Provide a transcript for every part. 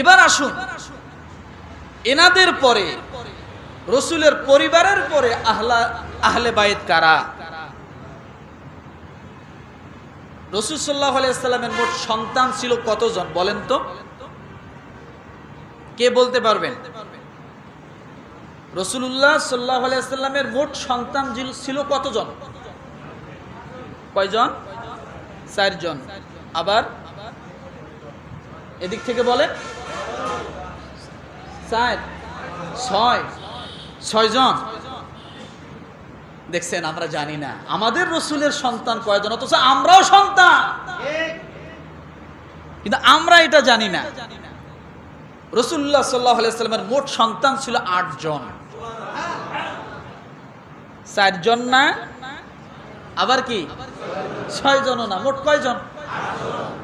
এবার আসুন এনাদের পরে রসুলের পরিবারের পরে আহলে বাইত কারা? রসুল সাল্লাল্লাহু আলাইহি ওয়াসাল্লামের মোট সন্তান ছিল কতজন বলেন তো? কে বলতে পারবেন? রাসূলুল্লাহ সাল্লাল্লাহু আলাইহি ওয়াসাল্লামের মোট সন্তান ছিল কতজন? কয়জন? 4 জন। আবার এদিক থেকে বলেন 4 6 জন। দেখছেন, আমরা জানি না আমাদের রসুলের সন্তান কয়জন, অথচ আমরাও সন্তান, কিন্তু আমরা এটা জানি না। রাসূলুল্লাহ সাল্লাল্লাহু আলাইহি ওয়াসাল্লামের মোট সন্তান ছিল 8 জন। 4 জন না, আবার কি 6 জনও না, মোট কয়জন?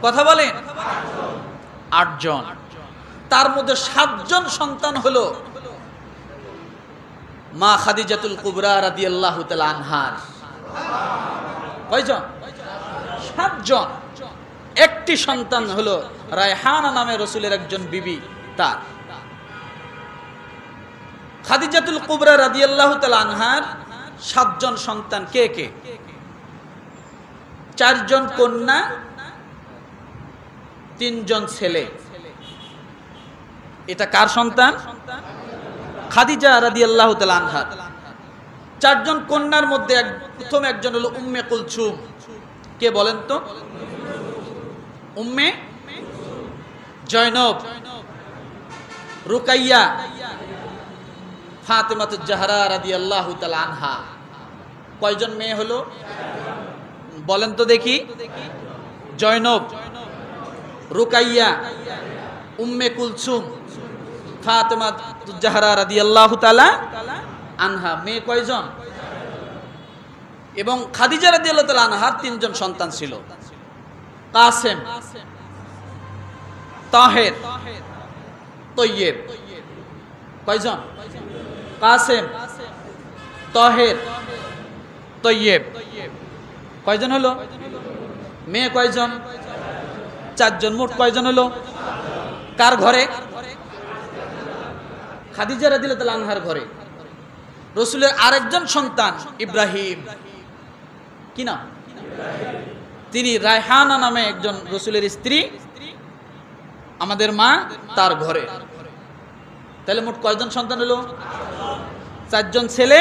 কথা বলেন, 8 জন। তার মধ্যে 7 জন সন্তান হলো মা খাদিজাতুল কুবরা রাদিয়াল্লাহু তাআলা আনহার। কয়জন? 7 জন। একটি সন্তান হলো রায়হানা নামে রসুলের একজন বিবি, তার। খাদিজাতুল কুবরা রাদিয়াল্লাহু তাআলা আনহার 7 জন সন্তান কে কে? 4 জন কন্যা, 3 জন ছেলে। এটা কার সন্তান? খাদিজা রাদিয়াল্লাহু তাআলা আনহার। 4 জন কন্যার মধ্যে প্রথম একজন হলো উম্মে কুলসুম। কে বলেন তো? উম্মে জয়নব, রুকাইয়া, ফাতেমাতুজ জাহরা রাদিয়াল্লাহু তাআলা আনহা। কয়জন মেয়ে হলো বলেন তো দেখি? জয়নব, রুকাইয়া, উম্মে কুলসুম, ফাতেমাতুজ জাহরা রাদিয়াল্লাহু তাআলা আনহা। মেয়ে কয়জন? এবং খাদিজা রাদিয়াল্লাহু তাআলা আনহার 3 জন সন্তান ছিল, কাসেম, তাহের, তৈয়েব। কয়জন? কাসেম, তাহের, তৈয়েব। কয়জন হলো? মেয়ে কয়জন? 4 জন। মোট কয়জন হলো? কার ঘরে? খাদিজা রাদিয়াল্লাহু তাআলা আনহার ঘরে। রসুলের আরেকজন সন্তান ইব্রাহিম। কি নাম? তিনি রায়হানা নামে একজন রসুলের স্ত্রী, আমাদের মা, তার ঘরে। তাহলে মোট কয়জন সন্তান হলো? 4 জন ছেলে,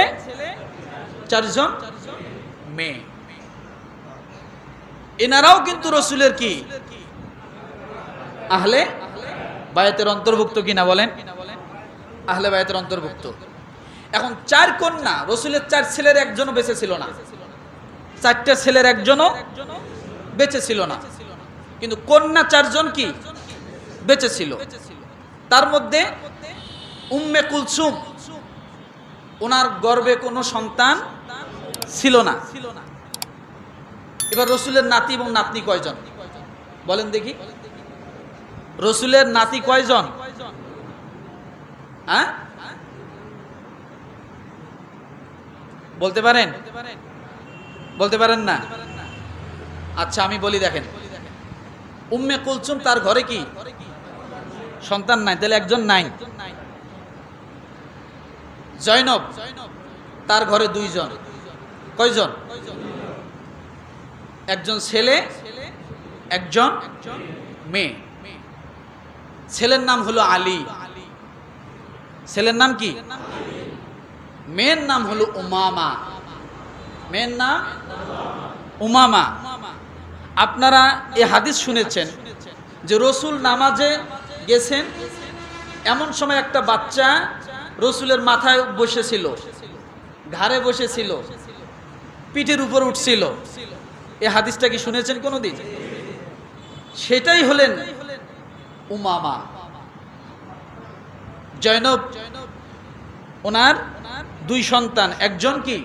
4 জন মেয়ে। এনারাও কিন্তু রসুলের কি আহলে বায়াতের অন্তর্ভুক্ত কিনা বলেন? আহলে বায়াতের অন্তর্ভুক্ত। এখন 4 কন্যা, রসুলের 4 ছেলের একজনও বেঁচে ছিল না, 4টা ছেলের একজনও বেঁচে ছিল না, কিন্তু কন্যা 4 জন কি বেঁচে ছিল। তার মধ্যে উম্মে কুলসুম, ওনার গর্ভে কোনো সন্তান ছিল না। এবার রসুলের নাতি এবং নাতনি কয়জন বলেন দেখি? রসুলের নাতি কয়জন? হ্যাঁ, বলতে পারেন? বলতে পারেন না? আচ্ছা আমি বলি, দেখেন, উম্মে কুলসুম তার ঘরে কি সন্তান নাই, তাহলে একজন নাই। জয়নব তার ঘরে 2 জন। কয়জন? একজন ছেলে, একজন মেয়ে। ছেলের নাম হলো আলী। ছেলের নাম কি? মেয়ের নাম হলো উমামা। মেয়ের নাম উমামা। আপনারা এই হাদিস শুনেছেন যে রসুল নামাজে গেছেন, এমন সময় একটা বাচ্চা রসুলের মাথায় বসেছিল, ঘাড়ে বসেছিল, পিঠের উপর উঠছিল। এই হাদিসটা কি শুনেছেন কোনোদিন? সেটাই হলেন উমামা। জয়নব, ওনার 2 সন্তান, একজন কি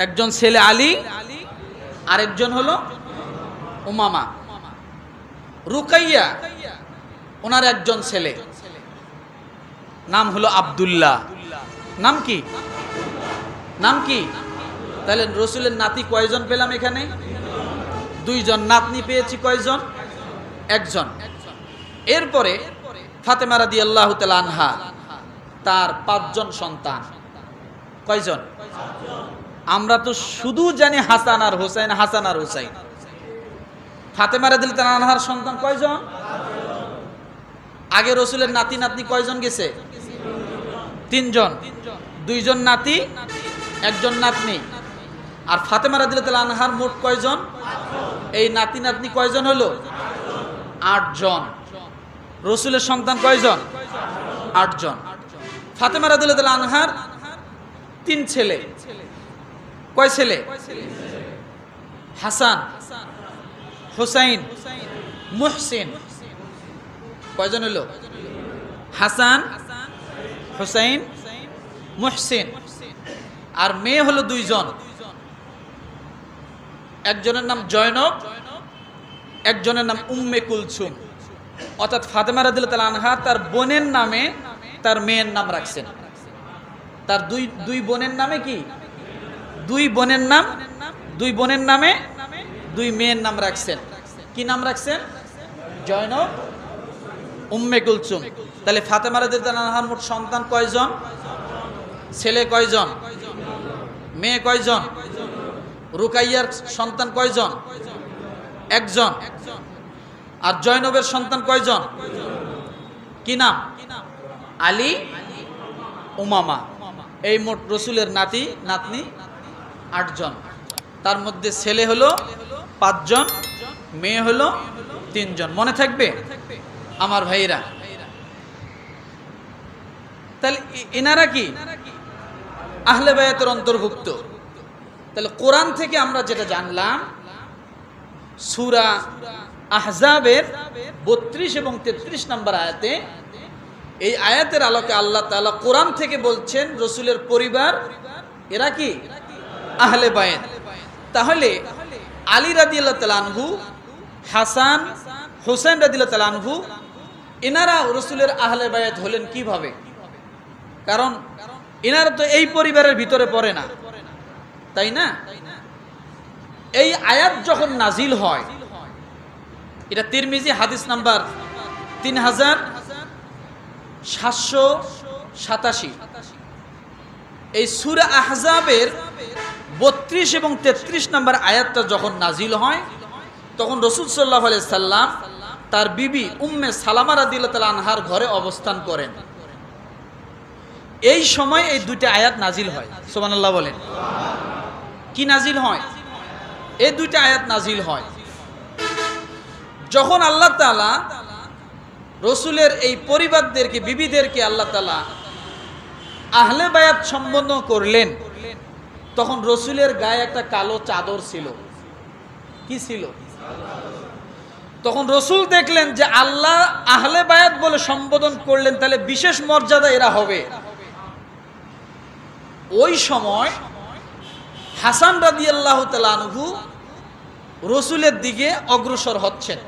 একজন ছেলে আলী, আরেকজন হলো উমামা। রুকাইয়া, ওনার একজন ছেলে, নাম হলো আব্দুল্লাহ। নাম কি? নাম কি? তাহলে রসুলের নাতি কয়জন পেলাম এখানে? 2 জন। নাতনি পেয়েছি কয়জন? 1 জন। এরপরে ফাতেমা রাদিয়াল্লাহু তাআলা আনহা, তার ৫ জন সন্তান। কয়জন? আমরা তো শুধু জানি হাসান আর হুসাইন, হাসান আর হুসাইন। ফাতেমা রাদিয়াল্লাহু তাআলা আনহার সন্তান কয়জন? আগে রসুলের নাতি নাতনি কয়জন গেছে? ৩ জন। 2 জন নাতি, 1 জন নাতনি। আর ফাতেমা রাদিয়াল্লাহু তাআলা আনহার মোট কয়জন? এই নাতি নাতনি কয়জন হলো? 8 জন। রসুলের সন্তান কয়জন? 8 জন। ফাতেমা রাদিয়াল্লাহু তাআলা আনহার 3 ছেলে। কয় ছেলে? হাসান, হুসাইন, মুহসিন। কয়জন হলো? হাসান, হুসাইন, মুহসিন। আর মেয়ে হলো 2 জন। একজনের নাম জয়নব, একজনের নাম উম্মে কুলসুম। অর্থাৎ ফাতেমা রাদিয়াল্লাহু তাআলা আনহা তার বোনের নামে তার মেয়ের নাম রাখছেন। তার দুই বোনের নামে কি? 2 বোনের নাম, 2 বোনের নামে 2 মেয়ের নাম রাখছেন। কি নাম রাখছেন? জয়নব, উম্মে কুলসুম। তাহলে ফাতেমা রাদিয়াল্লাহু তাআলা আনহার মোট সন্তান কয়জন? ছেলে কয়জন? মেয়ে কয়জন? রুকাইয়ার সন্তান কয়জন? 1 জন। আর জয়নবের সন্তান কয়জন? কি নাম? আলী, উমামা। এই মোট রসুলের নাতি নাতনি 8 জন। তার মধ্যে ছেলে হলো 5 জন, মেয়ে হলো 3 জন। মনে থাকবে আমার ভাইরা? তাহলে এনারা কি আহলে বায়াতের অন্তর্ভুক্ত। তাহলে কোরআন থেকে আমরা যেটা জানলাম, সূরা আহজাবের 32 এবং 33 নম্বর আয়াতে, এই আয়াতের আলোকে আল্লাহ তাআলা কোরআন থেকে বলছেন রসুলের পরিবার এরা কি আহলে বায়াত। তাহলে আলী রাদিয়াল্লাহু তাআলা আনহু, হাসান, হুসাইন রাদিয়াল্লাহু তাআলা আনহু, এনারা রসুলের আহলে বায়াত হলেন কিভাবে? কারণ এনারা তো এই পরিবারের ভিতরে পড়ে না, তাই না? এই আয়াত যখন নাজিল হয়, এটা তিরমিজি হাদিস নাম্বার 3787। এই সূরা আহজাবের 32 এবং 33 নম্বর আয়াতটা যখন নাজিল হয়, তখন রাসূল সাল্লাল্লাহু আলাইহি সাল্লাম তার বিবি উম্মে সালামা রাদিয়াল্লাহু তাআলা আনহার ঘরে অবস্থান করেন। এই সময় এই 2টা আয়াত নাজিল হয়। সুবহানাল্লাহ বলেন। কি নাজিল হয়? এই 2টা আয়াত নাজিল হয় যখন আল্লাহ তাআলা রসুলের এই পরিবারদেরকে, বিবিদেরকে আল্লাহ তাআলা আহলে বায়াত সম্বোধন করলেন। তখন রসুলের গায়ে একটা কালো চাদর ছিল। কি ছিল? তখন রসুল দেখলেন যে আল্লাহ আহলে বায়াত বলে সম্বোধন করলেন, তাহলে বিশেষ মর্যাদা এরা হবে। ওই সময় হাসান রাদিয়াল্লাহু তাআলা আনহু রসুলের দিকে অগ্রসর হচ্ছেন।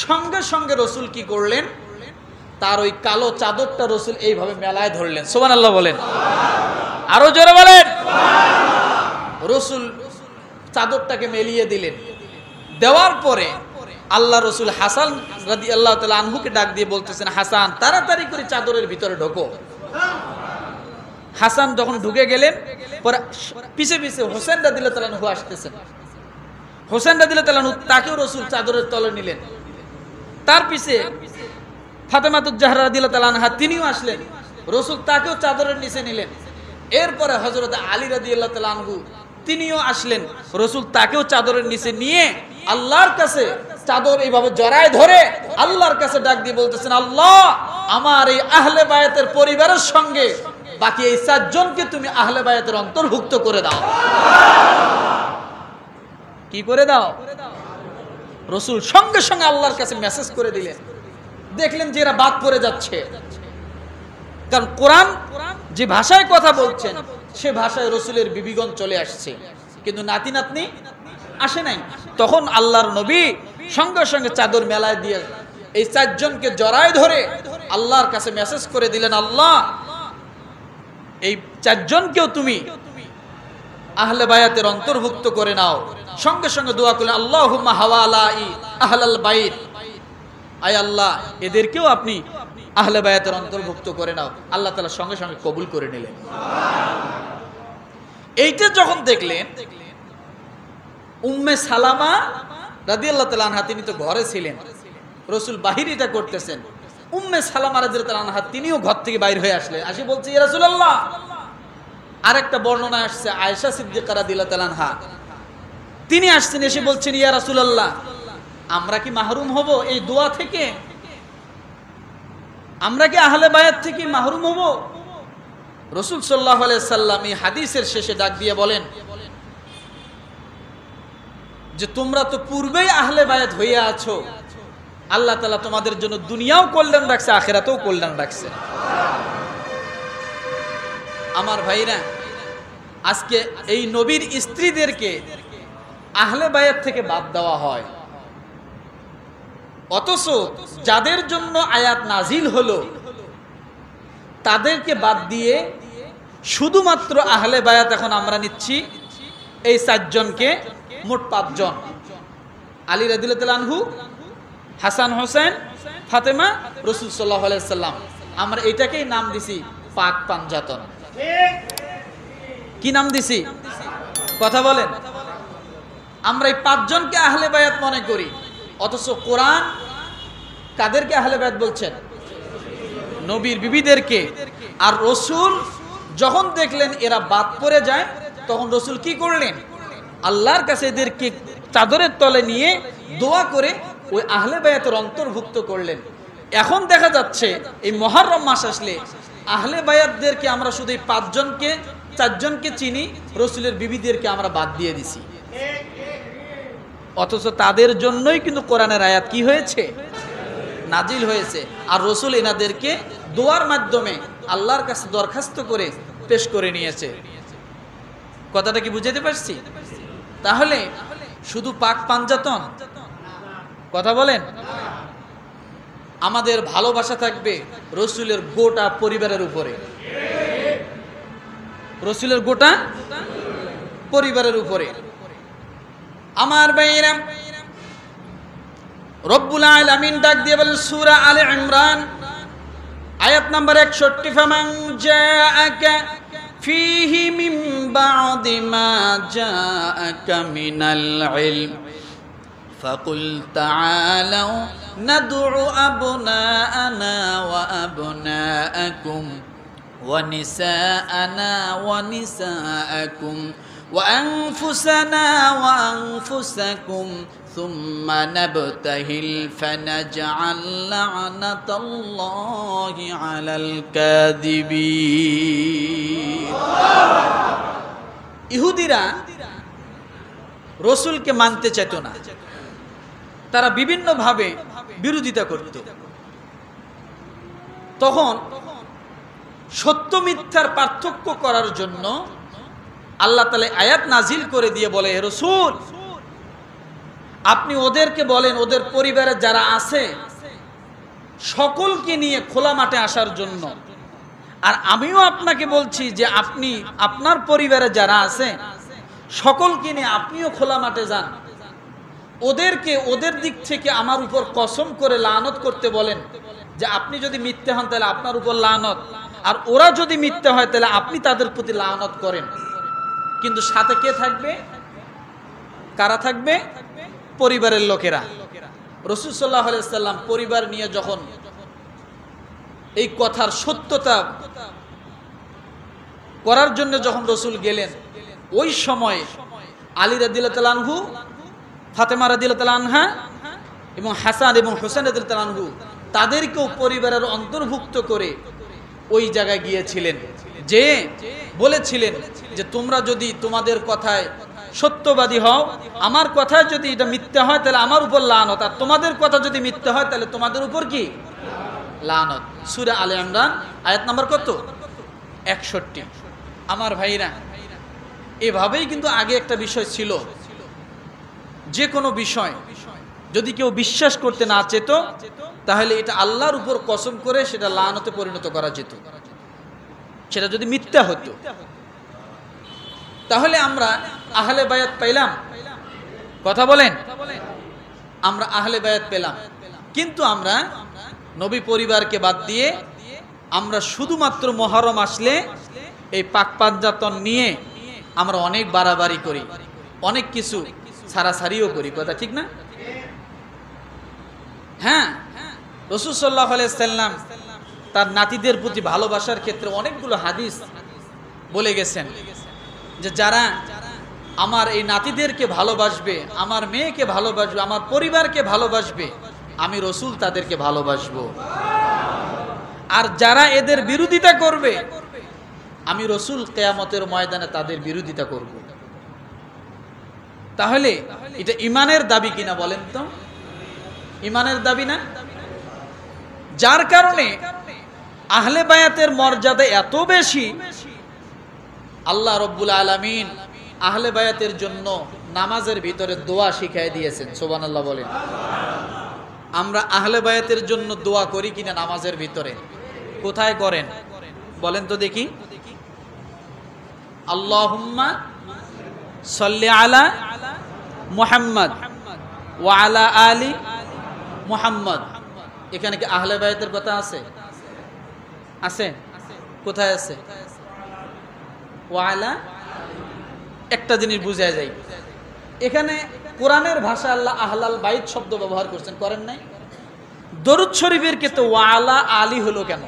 সঙ্গে সঙ্গে রসুল কি করলেন? তার ওই কালো চাদরটা রসুল এইভাবে মেলায় ধরলেন। সুবহানাল্লাহ বলেন। আরো জোরে বলেন। রসুল চাদরটাকে মেলিয়ে দিলেন। দেওয়ার পরে আল্লাহ রসুল হাসান রাদিয়াল্লাহু তাআলা আনহুকে ডাক দিয়ে বলতেছেন, হাসান তাড়াতাড়ি করে চাদরের ভিতরে ঢোকো। হাসান যখন ঢুকে গেলেন, পরে পিছে পিছে হোসেন রাদিয়াল্লাহু তাআলা আনহু আসতেছেন। হোসেন রাদিয়াল্লাহু তাআলা আনহু তাকেও রসুল চাদরের তলে নিলেন। তার পিছে ফাতেমাতুজ জাহরা রাদিয়াল্লাহু তাআলা আনহা, তিনিও আসলেন। রসুল তাকেও চাদরের নিচে নিলেন। এরপরে হযরত আলী রাদিয়াল্লাহু তাআলা আনহু, তিনিও আসলেন। রসুল তাকেও চাদরের নিচে নিয়ে আল্লাহর কাছে চাদর এইভাবে জড়ায় ধরে আল্লাহর কাছে ডাক দিয়ে বলতেছেন, আল্লাহ, আমার এই আহলে বায়াতের পরিবারের সঙ্গে বাকি এই 4 জনকে তুমি আহলে বায়াতের অন্তর্ভুক্ত করে দাও। কি করে দাও? রসুল সঙ্গে সঙ্গে আল্লাহর কাছে মেসেজ করে দিলেন। দেখলেন যে এরা বাদ পড়ে যাচ্ছে, কারণ কোরআন যে ভাষায় কথা বলছেন সে ভাষায় রসুলের বিবিগণ চলে আসছে, কিন্তু নাতি নাতনি আসে নাই। তখন আল্লাহর নবী সঙ্গে সঙ্গে চাদর মেলায় দিয়ে এই 4 জনকে জড়ায় ধরে আল্লাহর কাছে মেসেজ করে দিলেন, আল্লাহ, এই 4 জনকেও তুমি আহলে বায়াতের অন্তর্ভুক্ত করে নাও। সঙ্গে সঙ্গে দোয়া করলেন, আল্লাহুম্মা হাওয়ালাই আহলাল বাইত, আয় আল্লাহ এদেরকেও আপনি আহলে বায়াতের অন্তর্ভুক্ত করে নাও। আল্লাহ তাআলা সঙ্গে সঙ্গে কবুল করে নিলেন। এইটা যখন দেখলেন, উম্মে সালামা রাদিয়াল্লাহু তাআলা আনহা তিনি তো ঘরে ছিলেন, রাসূল বাহির এটা করতেছেন, উম্মে সালামা রাদিয়াল্লাহু তাআলা আনহা তিনিও ঘর থেকে বাইর হয়ে আসলেন, আসি বলছে ইয়া রাসূলুল্লাহ। আরেকটা বর্ণনা আসছে আয়েশা সিদ্দিকা রাদিয়াল্লাহু তাআলা আনহা তিনি আসছেন, এসে বলছেন ইয়া রাসূলুল্লাহ আমরা কি মাহরুম হব এই দোয়া থেকে? আমরা কি আহলে বায়াত থেকে মাহরুম হব? রাসূল সাল্লাল্লাহু আলাইহি সাল্লাম এই হাদিসের শেষে ডাক দিয়ে বলেন যে তোমরা তো পূর্বেই আহলে বায়াত হইয়া আছো, আল্লাহ তাআলা তোমাদের জন্য দুনিয়াও কল্যাণ রাখছে, আখিরাতেও কল্যাণ রাখছে। আমার ভাইরা, আজকে এই নবীর স্ত্রীদেরকে আহলে বায়াত থেকে বাদ দেওয়া হয়, অথচ যাদের জন্য আয়াত নাজিল হলো তাদেরকে বাদ দিয়ে শুধুমাত্র আহলে বায়াত এখন আমরা নিচ্ছি এই 4 জনকে, মোট 5 জন। আলী রাদিয়াল্লাহু তাআলা আনহু, হাসান হোসেন, ফাতেমা, রাসূল সাল্লাল্লাহু আলাইহি সাল্লাম। আমরা এটাকেই নাম দিছি পাক পাঞ্জাতন। কি নাম দিছি? কথা বলেন। আমরা এই 5 জনকে আহলে বায়াত মনে করি, অথচ কোরআন কাদেরকে আহলে বায়াত বলছেন? নবীর বিবিদেরকে। আর রাসূল যখন দেখলেন এরা বাদ পড়ে যায়, তখন রাসূল কি করলেন? আল্লাহর কাছে এদেরকে চাদরের তলে নিয়ে দোয়া করে ওই আহলে বায়াতের অন্তর্ভুক্ত করলেন। এখন দেখা যাচ্ছে এই মুহররম মাস আসলে আহলে বায়াতদেরকে আমরা শুধু এই 5 জনকে 4 জনকে চিনি, রাসূলের বিবিদেরকে আমরা বাদ দিয়ে দিছি। অথচ তাদের জন্যই কিন্তু কোরআনের আয়াত কি হয়েছে? নাজিল হয়েছে। আর রাসূল এনাদেরকে দোয়ার মাধ্যমে আল্লাহর কাছে দরখাস্ত করে পেশ করে নিয়েছে। কথাটা কি বুঝাতে পারছি? তাহলে শুধু পাক পাঞ্জাতন? কথা বলেন। আমাদের ভালোবাসা থাকবে রাসূলের গোটা পরিবারের উপরে, রাসূলের গোটা পরিবারের উপরে। আমার ভাইরা, রব্বুল আলামিন ডাক দিয়ে বলেন সূরা আলে ইমরান আয়াত নাম্বার 61, ফামান জাআকা ফীহি মিন বা'দি মা জাআকা মিনাল ইলম ফাকুল তাআলাউ নাদউ আবনাআনা ওয়া আবনাআকুম ওয়া নিসাআনা ওয়া নিসাআকুম وأنفسنا وأنفسكم ثم نبتهل فنجعل لعنة الله على الكاذبين। ইহুদিরা রাসূলকে মানতে চাইত না, তারা বিভিন্নভাবে বিরোধিতা করত। তখন সত্য মিথ্যার পার্থক্য করার জন্য আল্লাহ তাআলা আয়াত নাজিল করে দিয়ে বলে, হে রাসূল আপনি ওদেরকে বলেন ওদের পরিবারে যারা আছে সকলকে নিয়ে খোলা মাঠে আসার জন্য। আর আমিও আপনাকে বলছি যে আপনি আপনার পরিবারে যারা আছে সকলকে নিয়ে আপনিও খোলা মাঠে যান, ওদেরকে ওদের দিক থেকে আমার উপর কসম করে লানত করতে বলেন যে আপনি যদি মিথ্যা হন তাহলে আপনার উপর লানত, আর ওরা যদি মিথ্যা হয় তাহলে আপনি তাদের প্রতি লানত করেন। কিন্তু সাথে কে থাকবে? কারা থাকবে? পরিবারের লোকেরা। রাসূল সাল্লাল্লাহু আলাইহি সাল্লাম পরিবার নিয়ে যখন এই কথার সত্যতা করার জন্য যখন রাসূল গেলেন, ওই সময় আলী রাদিয়াল্লাহু তাআলা আনহু, ফাতেমা রাদিয়াল্লাহু তাআলা আনহা এবং হাসান এবং হোসেন রাদিয়াল্লাহু তাআলা আনহু তাদেরকেও পরিবারের অন্তর্ভুক্ত করে ওই জায়গায় গিয়েছিলেন, যে বলেছিলেন যে তোমরা যদি তোমাদের কথায় সত্যবাদী হও, আমার কথায় যদি এটা মিথ্যা হয় তাহলে আমার উপর লানত, আর তোমাদের কথা যদি মিথ্যা হয় তাহলে তোমাদের উপর কি লানত। সূরা আলে ইমরান আয়াত নাম্বার কত? 61। আমার ভাইরা, এভাবেই কিন্তু আগে একটা বিষয় ছিল, যে কোনো বিষয় যদি কেউ বিশ্বাস করতে না চেত তাহলে এটা আল্লাহর উপর কসম করে সেটা লানতে পরিণত করা যেত, সেটা যদি মিথ্যা হতো। তাহলে আমরা আহলে বায়াত পেলাম। কথা বলেন, আমরা আহলে বায়াত পেলাম। কিন্তু আমরা নবী পরিবারকে বাদ দিয়ে আমরা শুধুমাত্র মুহররম আসলে এই পাক পাঞ্জাতন নিয়ে আমরা অনেক বাড়াবাড়ি করি, অনেক কিছু ছাড়াছাড়িও করি। কথা ঠিক না? হ্যাঁ, রাসূল সাল্লাল্লাহু আলাইহি সাল্লাম তার নাতিদের প্রতি ভালোবাসার ক্ষেত্রে অনেকগুলো হাদিস বলে গেছেন যে যারা আমার এই নাতিদেরকে ভালোবাসবে, আমার মেয়েকে ভালোবাসবে, আমার পরিবারকে ভালোবাসবে, আমি রাসূল তাদেরকে ভালোবাসবো। আর যারা এদের বিরোধিতা করবে, আমি রাসূল কিয়ামতের ময়দানে তাদের বিরোধিতা করব। তাহলে এটা ঈমানের দাবি কিনা বলেন তো? ঈমানের দাবি না? যার কারণে আহলে বায়াতের মর্যাদা এত বেশি, আল্লাহ রাব্বুল আলামিন আহলে বায়াতের জন্য নামাজের ভিতরে দোয়া শিখাই দিয়েছেন। সুবহানাল্লাহ বলেন। আমরা আহলে বায়াতের জন্য দোয়া করি কিনা নামাজের ভিতরে? কোথায় করেন বলেন তো দেখি? আল্লাহুম্মা সাল্লি আলা মুহাম্মদ ওয়া আলা আলি মুহাম্মদ। এখানে কি আহলে বায়াতের কথা আছে? আছে? কোথায় আছে? ওয়া আলা। একটা জিনিস বুঝা যায়, এখানে কোরআনের ভাষা আল্লাহ আহলাল বাইত শব্দ ব্যবহার করছেন, করেন নাই? দরুদ শরীফের ক্ষেত্রে ওয়া আলা আলি হলো কেন?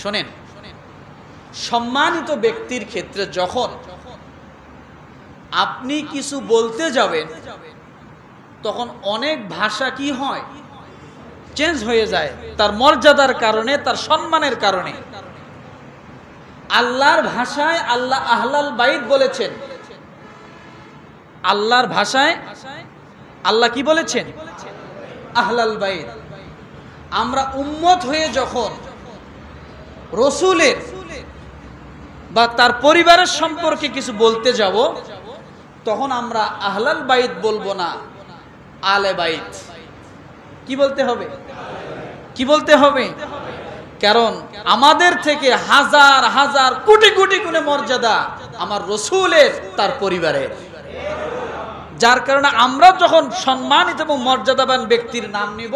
শোনেন, সম্মানিত ব্যক্তির ক্ষেত্রে যখন আপনি কিছু বলতে যাবেন তখন অনেক ভাষা কি হয়? চেঞ্জ হয়ে যায়, তার মর্যাদার কারণে, তার সম্মানের কারণে। আল্লাহর ভাষায় আল্লাহ আহলাল বাইত বলেছেন। আল্লাহর ভাষায় আল্লাহ কি বলেছেন? আহলাল বাইত। আমরা উম্মত হয়ে যখন রাসূলের বা তার পরিবারের সম্পর্কে কিছু বলতে যাব, তখন আমরা আহলাল বাইত বলবো না, আলে বাইত। কি বলতে হবে? কি বলতে হবে? কারণ আমাদের থেকে হাজার হাজার কোটি কোটি গুণে মর্যাদা আমার রাসূলের, তার পরিবারের। যার কারণে আমরা যখন সম্মানিত এবং মর্যাদাবান ব্যক্তির নাম নিব,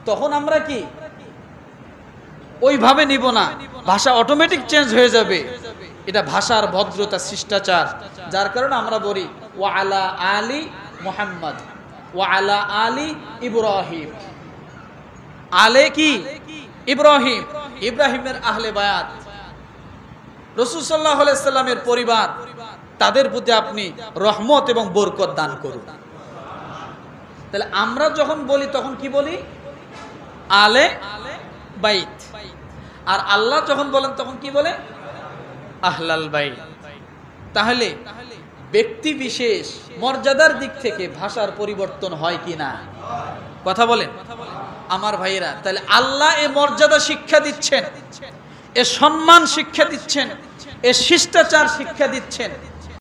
তখন আমরা কি ওইভাবে নিব না, ভাষা অটোমেটিক চেঞ্জ হয়ে যাবে। এটা ভাষার ভদ্রতা, শিষ্টাচার। যার কারণে আমরা বলি ওয়া আলা আলি মুহাম্মদ ওয়া আলা আলি ইব্রাহিম। আলে কি? ইব্রাহিম। ইব্রাহিমের আহলে বায়াত, রাসূল সাল্লাল্লাহু আলাইহি সাল্লামের পরিবার, তাদের প্রতি আপনি রহমত এবং বরকত দান করুন। তাহলে আমরা যখন বলি তখন কি বলি? আলে বাইত। আর আল্লাহ যখন বলেন তখন কি বলে? আহলাল বাইত। তাহলে ব্যক্তি বিশেষ মর্যাদার দিক থেকে ভাষার পরিবর্তন হয় কি না? কথা বলেন আমার ভাইয়েরা। তাহলে আল্লাহ এ মর্যাদা শিক্ষা দিচ্ছেন, এ সম্মান শিক্ষা দিচ্ছেন, এ শিষ্টাচার শিক্ষা দিচ্ছেন।